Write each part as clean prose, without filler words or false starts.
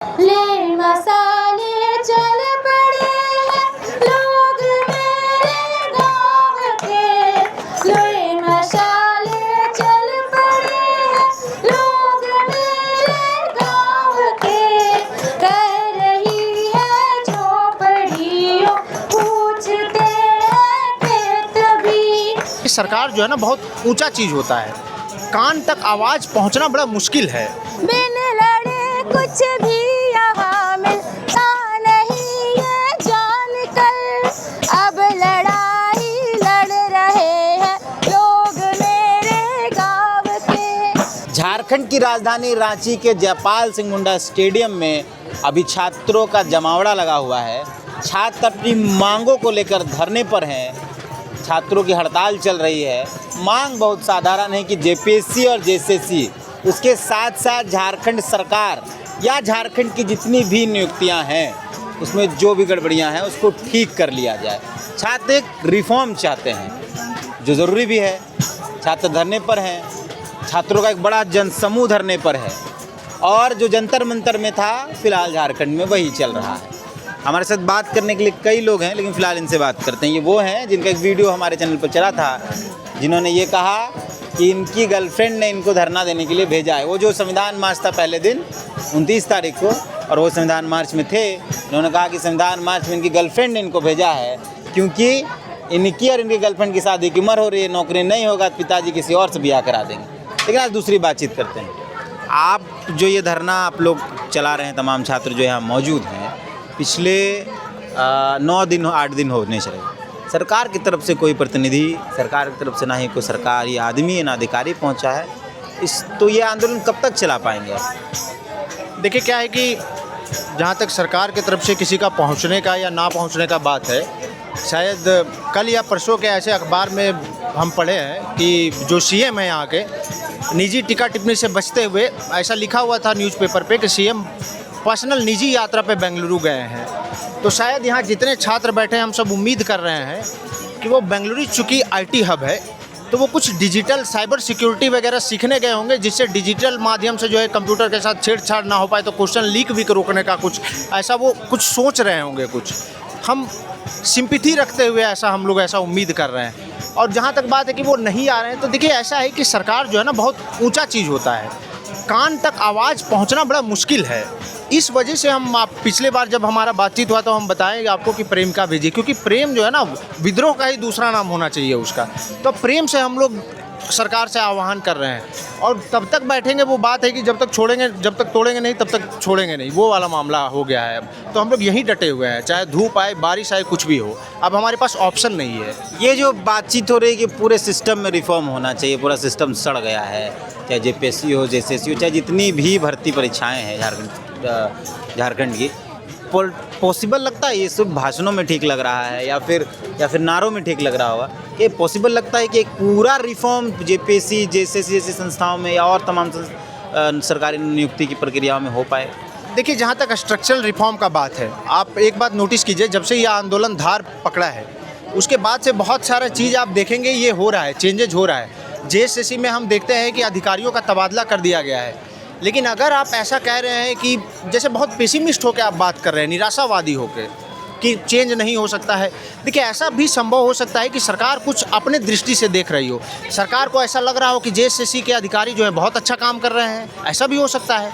ले मसाले चल पड़े हैं लोग मेरे गाँव के, ले मसाले चल पड़े हैं लोग मेरे गाँव के, कह रही है झोपड़ियों पूछते हैं खेत भी। सरकार जो है ना बहुत ऊंचा चीज होता है, कान तक आवाज पहुंचना बड़ा मुश्किल है। बिन लड़े कुछ भी यहाँ मिलता नहीं है जानकर, अब लड़ाई लड़ रहे हैं लोग मेरे गाँव के। झारखंड की राजधानी रांची के जयपाल सिंह मुंडा स्टेडियम में अभी छात्रों का जमावड़ा लगा हुआ है। छात्र अपनी मांगों को लेकर धरने पर हैं। छात्रों की हड़ताल चल रही है। मांग बहुत साधारण है कि जेपीएससी और जेएसएससी, उसके साथ साथ झारखंड सरकार या झारखंड की जितनी भी नियुक्तियां हैं उसमें जो भी गड़बड़ियां हैं उसको ठीक कर लिया जाए। छात्र एक रिफॉर्म चाहते हैं जो ज़रूरी भी है। छात्र धरने पर हैं। छात्रों का एक बड़ा जनसमूह धरने पर है और जो जंतर मंतर में था फिलहाल झारखंड में वही चल रहा है। हमारे साथ बात करने के लिए कई लोग हैं, लेकिन फ़िलहाल इनसे बात करते हैं। ये वो हैं जिनका एक वीडियो हमारे चैनल पर चला था, जिन्होंने ये कहा कि इनकी गर्लफ्रेंड ने इनको धरना देने के लिए भेजा है। वो जो संविधान मार्च था पहले दिन 29 तारीख को, और वो संविधान मार्च में थे। इन्होंने कहा कि संविधान मार्च में इनकी गर्लफ्रेंड ने इनको भेजा है क्योंकि इनकी और इनकी गर्लफ्रेंड की शादी की उम्र हो रही है, नौकरी नहीं होगा तो पिताजी किसी और से ब्याह करा देंगे। लेकिन आज दूसरी बातचीत करते हैं। आप जो ये धरना आप लोग चला रहे हैं, तमाम छात्र जो यहाँ मौजूद हैं, पिछले 9 दिन 8 दिन होने चले, सरकार की तरफ से कोई प्रतिनिधि, सरकार की तरफ से ना ही कोई सरकारी आदमी ना अधिकारी पहुंचा है। तो ये आंदोलन कब तक चला पाएंगे आप? देखिए क्या है कि जहाँ तक सरकार की तरफ से किसी का पहुँचने का या ना पहुँचने का बात है, शायद कल या परसों के ऐसे अखबार में हम पढ़े हैं कि जो सीएम है यहाँ के, निजी टीका टिप्पणी से बचते हुए ऐसा लिखा हुआ था न्यूज़पेपर पे कि सीएम पर्सनल निजी यात्रा पे बेंगलुरु गए हैं। तो शायद यहाँ जितने छात्र बैठे हैं हम सब उम्मीद कर रहे हैं कि वो बेंगलुरु चूँकि आईटी हब है तो वो कुछ डिजिटल साइबर सिक्योरिटी वगैरह सीखने गए होंगे, जिससे डिजिटल माध्यम से जो है कंप्यूटर के साथ छेड़छाड़ ना हो पाए, तो क्वेश्चन लीक भी रोकने का कुछ ऐसा वो कुछ सोच रहे होंगे। कुछ हम सिंपैथी रखते हुए ऐसा हम लोग ऐसा उम्मीद कर रहे हैं। और जहाँ तक बात है कि वो नहीं आ रहे हैं, तो देखिए ऐसा है कि सरकार जो है ना बहुत ऊँचा चीज़ होता है, कान तक आवाज़ पहुँचना बड़ा मुश्किल है। इस वजह से हम पिछले बार जब हमारा बातचीत हुआ तो हम बताएंगे आपको कि प्रेम का भेजिए, क्योंकि प्रेम जो है ना विद्रोह का ही दूसरा नाम होना चाहिए उसका। तो प्रेम से हम लोग सरकार से आह्वान कर रहे हैं और तब तक बैठेंगे। वो बात है कि जब तक तोड़ेंगे नहीं तब तक छोड़ेंगे नहीं, वो वाला मामला हो गया है। तो हम लोग यहीं डटे हुए हैं, चाहे धूप आए बारिश आए कुछ भी हो, अब हमारे पास ऑप्शन नहीं है। ये जो बातचीत हो रही है कि पूरे सिस्टम में रिफॉर्म होना चाहिए, पूरा सिस्टम सड़ गया है, चाहे जेपीएससी हो जेएसएससी हो, चाहे जितनी भी भर्ती परीक्षाएँ हैं झारखंड की, पॉसिबल लगता है? ये सब भाषणों में ठीक लग रहा है या फिर नारों में ठीक लग रहा होगा? कि पॉसिबल लगता है कि एक पूरा रिफॉर्म जेपीएससी जेएसएससी जैसी संस्थाओं में या और तमाम सरकारी नियुक्ति की प्रक्रियाओं में हो पाए? देखिए जहाँ तक स्ट्रक्चरल रिफॉर्म का बात है, आप एक बात नोटिस कीजिए, जब से यह आंदोलन धार पकड़ा है उसके बाद से बहुत सारा चीज़ आप देखेंगे ये हो रहा है, चेंजेज हो रहा है। जेएसएससी में हम देखते हैं कि अधिकारियों का तबादला कर दिया गया है। लेकिन अगर आप ऐसा कह रहे हैं कि जैसे बहुत पेसिमिस्ट होकर आप बात कर रहे हैं, निराशावादी होकर कि चेंज नहीं हो सकता है, देखिए ऐसा भी संभव हो सकता है कि सरकार कुछ अपने दृष्टि से देख रही हो। सरकार को ऐसा लग रहा हो कि जेएसएससी के अधिकारी जो है बहुत अच्छा काम कर रहे हैं, ऐसा भी हो सकता है।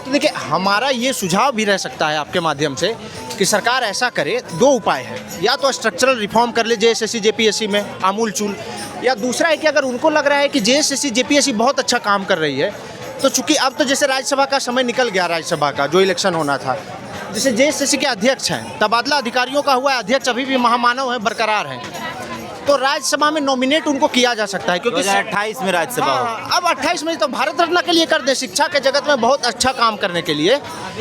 तो देखिए हमारा ये सुझाव भी रह सकता है आपके माध्यम से कि सरकार ऐसा करे। 2 उपाय है, या तो स्ट्रक्चरल रिफॉर्म कर ले जेएसएससी जेपीएससी में आमूल चूल, या दूसरा है कि अगर उनको लग रहा है कि जेएसएससी जेपीएससी बहुत अच्छा काम कर रही है, तो चूंकि अब तो जैसे राज्यसभा का समय निकल गया, राज्यसभा का जो इलेक्शन होना था, जैसे जेएसएससी के अध्यक्ष हैं, तबादला अधिकारियों का हुआ है, अध्यक्ष अभी भी महामानव हैं, बरकरार हैं, तो राज्यसभा में नॉमिनेट उनको किया जा सकता है। क्योंकि 2028 में राज्यसभा हो। अब 28 में तो भारत रत्न के लिए कर दे, शिक्षा के जगत में बहुत अच्छा काम करने के लिए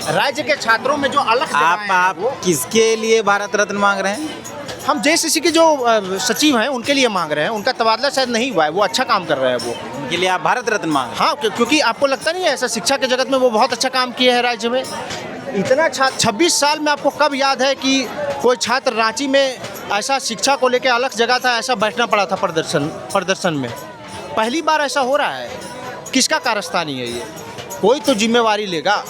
राज्य के छात्रों में जो अलग आप किसके लिए भारत रत्न मांग रहे हैं? हम जेएसएससी के जो सचिव हैं उनके लिए मांग रहे हैं। उनका तबादला शायद नहीं हुआ है, वो अच्छा काम कर रहे हैं, वो उनके लिए आप भारत रत्न मांग रहे हैं? हाँ, क्योंकि आपको लगता नहीं है ऐसा, शिक्षा के जगत में वो बहुत अच्छा काम किए हैं राज्य में। इतना 26 साल में आपको कब याद है कि कोई छात्र रांची में ऐसा शिक्षा को लेकर अलग जगह था, ऐसा बैठना पड़ा था प्रदर्शन में? पहली बार ऐसा हो रहा है। किसका कारस्तानी है ये? कोई तो जिम्मेवारी लेगा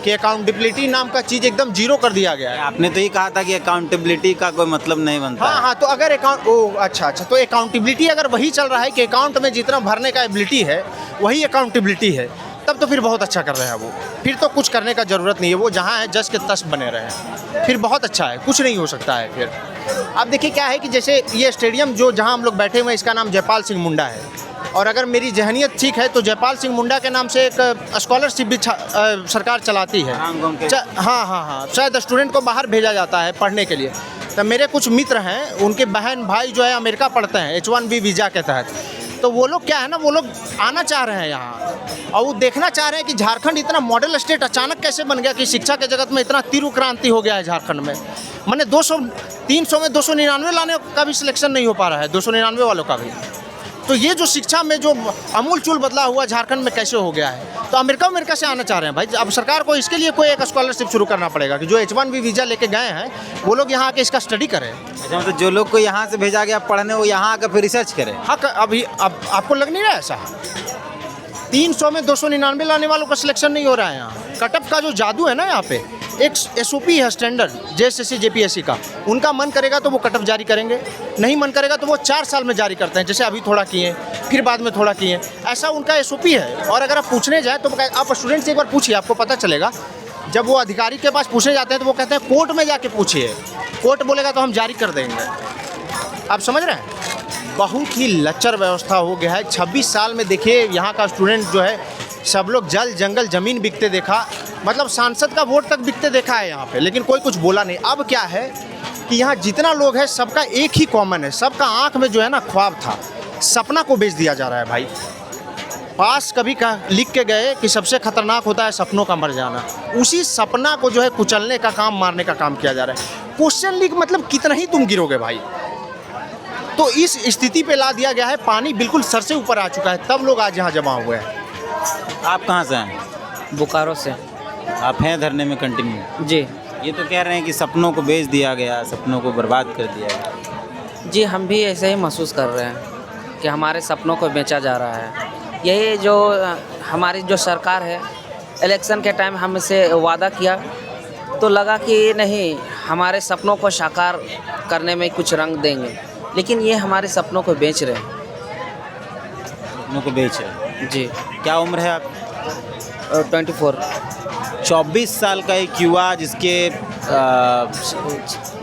कि अकाउंटेबिलिटी नाम का चीज़ एकदम जीरो कर दिया गया है। आपने तो ये कहा था कि अकाउंटेबिलिटी का कोई मतलब नहीं बनता हाँ है। हाँ, तो अगर अकाउंट ओ अच्छा अच्छा, तो अकाउंटेबिलिटी अगर वही चल रहा है कि अकाउंट में जितना भरने का एबिलिटी है वही अकाउंटेबिलिटी है, तब तो फिर बहुत अच्छा कर रहे हैं वो। फिर तो कुछ करने का ज़रूरत नहीं है, वो जहाँ है जस के तस बने रहे, फिर बहुत अच्छा है, कुछ नहीं हो सकता है फिर। अब देखिए क्या है कि जैसे ये स्टेडियम जो जहाँ हम लोग बैठे हुए हैं, इसका नाम जयपाल सिंह मुंडा है, और अगर मेरी जहनियत ठीक है तो जयपाल सिंह मुंडा के नाम से एक स्कॉलरशिप भी सरकार चलाती है। हाँ हाँ हाँ, शायद स्टूडेंट को बाहर भेजा जाता है पढ़ने के लिए। तो मेरे कुछ मित्र हैं, उनके बहन भाई जो है अमेरिका पढ़ते हैं H1B वीज़ा के तहत। तो वो लोग क्या है ना, वो लोग आना चाह रहे हैं यहाँ, और वो देखना चाह रहे हैं कि झारखंड इतना मॉडल स्टेट अचानक कैसे बन गया, कि शिक्षा के जगत में इतना तीव्र क्रांति हो गया है झारखंड में। मैंने 300 में 299 लाने का भी सिलेक्शन नहीं हो पा रहा है, 299 वालों का भी। तो ये जो शिक्षा में जो अमूल चूल बदला हुआ झारखंड में कैसे हो गया है, तो अमेरिका से आना चाह रहे हैं भाई। अब सरकार को इसके लिए कोई एक स्कॉलरशिप शुरू करना पड़ेगा कि जो H1B वीज़ा लेके गए हैं वो लोग यहाँ आके इसका स्टडी करें। अच्छा, मतलब जो लोग को यहाँ से भेजा गया पढ़ने, वो यहाँ आकर फिर रिसर्च करें। हाँ, अभी अब आपको लग नहीं रहा है ऐसा? 300 में 299 लाने वालों का सिलेक्शन नहीं हो रहा है यहाँ। कटअप का जो जादू है ना यहाँ पे, एक SOP है स्टैंडर्ड JSSC JPSC का, उनका मन करेगा तो वो कटअप जारी करेंगे, नहीं मन करेगा तो वो 4 साल में जारी करते हैं। जैसे अभी थोड़ा किए, फिर बाद में थोड़ा किए, ऐसा उनका SOP है। और अगर आप पूछने जाए तो आप स्टूडेंट से एक बार पूछिए, आपको पता चलेगा। जब वो अधिकारी के पास पूछने जाते हैं तो वो कहते हैं कोर्ट में जाके पूछिए, कोर्ट बोलेगा तो हम जारी कर देंगे। आप समझ रहे हैं? बहुत ही लच्चर व्यवस्था हो गया है। 26 साल में देखिए यहाँ का स्टूडेंट जो है, सब लोग जल जंगल ज़मीन बिकते देखा, मतलब सांसद का वोट तक बिकते देखा है यहाँ पे, लेकिन कोई कुछ बोला नहीं। अब क्या है कि यहाँ जितना लोग हैं सबका एक ही कॉमन है, सबका आँख में जो है ना ख्वाब था, सपना को बेच दिया जा रहा है भाई। पास कभी लिख के गए कि सबसे खतरनाक होता है सपनों का मर जाना, उसी सपना को जो है कुचलने का काम, मारने का काम किया जा रहा है। क्वेश्चन लीक मतलब कितना ही तुम गिरोगे भाई। तो इस स्थिति पे ला दिया गया है, पानी बिल्कुल सर से ऊपर आ चुका है, तब लोग आज यहाँ जमा हुए हैं। आप कहाँ से हैं? बोकारो से। आप हैं धरने में कंटिन्यू? जी ये तो कह रहे हैं कि सपनों को बेच दिया गया, सपनों को बर्बाद कर दिया गया। जी, हम भी ऐसे ही महसूस कर रहे हैं कि हमारे सपनों को बेचा जा रहा है। यही जो हमारी जो सरकार है, इलेक्शन के टाइम हमसे वादा किया तो लगा कि नहीं, हमारे सपनों को साकार करने में कुछ रंग देंगे, लेकिन ये हमारे सपनों को बेच रहे हैं। सपनों को बेच रहे? जी। क्या उम्र है आप? 24। 24 साल का एक युवा, जिसके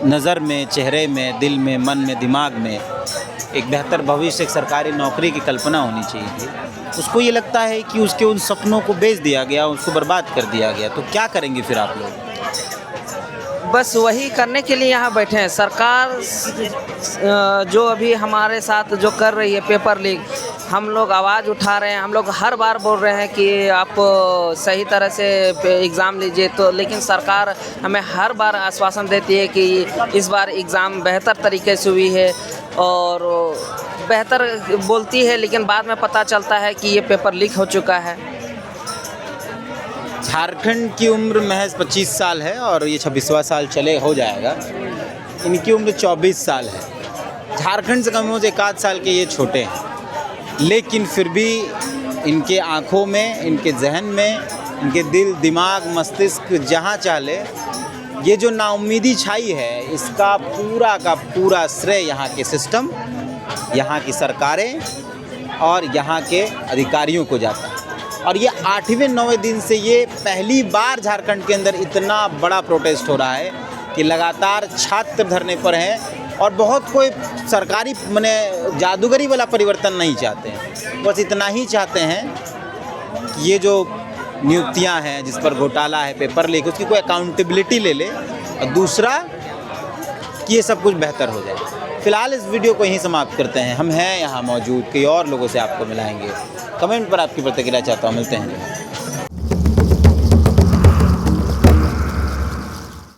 नज़र में, चेहरे में, दिल में, मन में, दिमाग में एक बेहतर भविष्य, एक सरकारी नौकरी की कल्पना होनी चाहिए थी, उसको ये लगता है कि उसके उन सपनों को बेच दिया गया, उसको बर्बाद कर दिया गया। तो क्या करेंगे फिर आप लोग? बस वही करने के लिए यहाँ बैठे हैं। सरकार जो अभी हमारे साथ जो कर रही है पेपर लीक, हम लोग आवाज़ उठा रहे हैं, हम लोग हर बार बोल रहे हैं कि आप सही तरह से एग्ज़ाम लीजिए, तो लेकिन सरकार हमें हर बार आश्वासन देती है कि इस बार एग्ज़ाम बेहतर तरीके से हुई है और बेहतर बोलती है, लेकिन बाद में पता चलता है कि ये पेपर लीक हो चुका है। झारखंड की उम्र महज 25 साल है और ये 26वां साल चले हो जाएगा। इनकी उम्र 24 साल है। झारखंड से कम हो 1 साल के ये छोटे हैं, लेकिन फिर भी इनके आँखों में, इनके जहन में, इनके दिल, दिमाग, मस्तिष्क जहाँ चाले, ये जो नाउम्मीदी छाई है, इसका पूरा का पूरा श्रेय यहाँ के सिस्टम, यहाँ की सरकारें और यहाँ के अधिकारियों को जाता है। और ये 8वें 9वें दिन से ये पहली बार झारखंड के अंदर इतना बड़ा प्रोटेस्ट हो रहा है कि लगातार छात्र धरने पर हैं और बहुत कोई सरकारी माने जादूगरी वाला परिवर्तन नहीं चाहते हैं, बस इतना ही चाहते हैं कि ये जो नियुक्तियां हैं जिस पर घोटाला है, पेपर लीक, उसकी कोई अकाउंटेबिलिटी ले ले, और दूसरा कि ये सब कुछ बेहतर हो जाए। फिलहाल इस वीडियो को यहीं समाप्त करते हैं। हम हैं यहाँ मौजूद, कई और लोगों से आपको मिलाएंगे। कमेंट पर आपकी प्रतिक्रिया चाहता हूँ। मिलते हैं।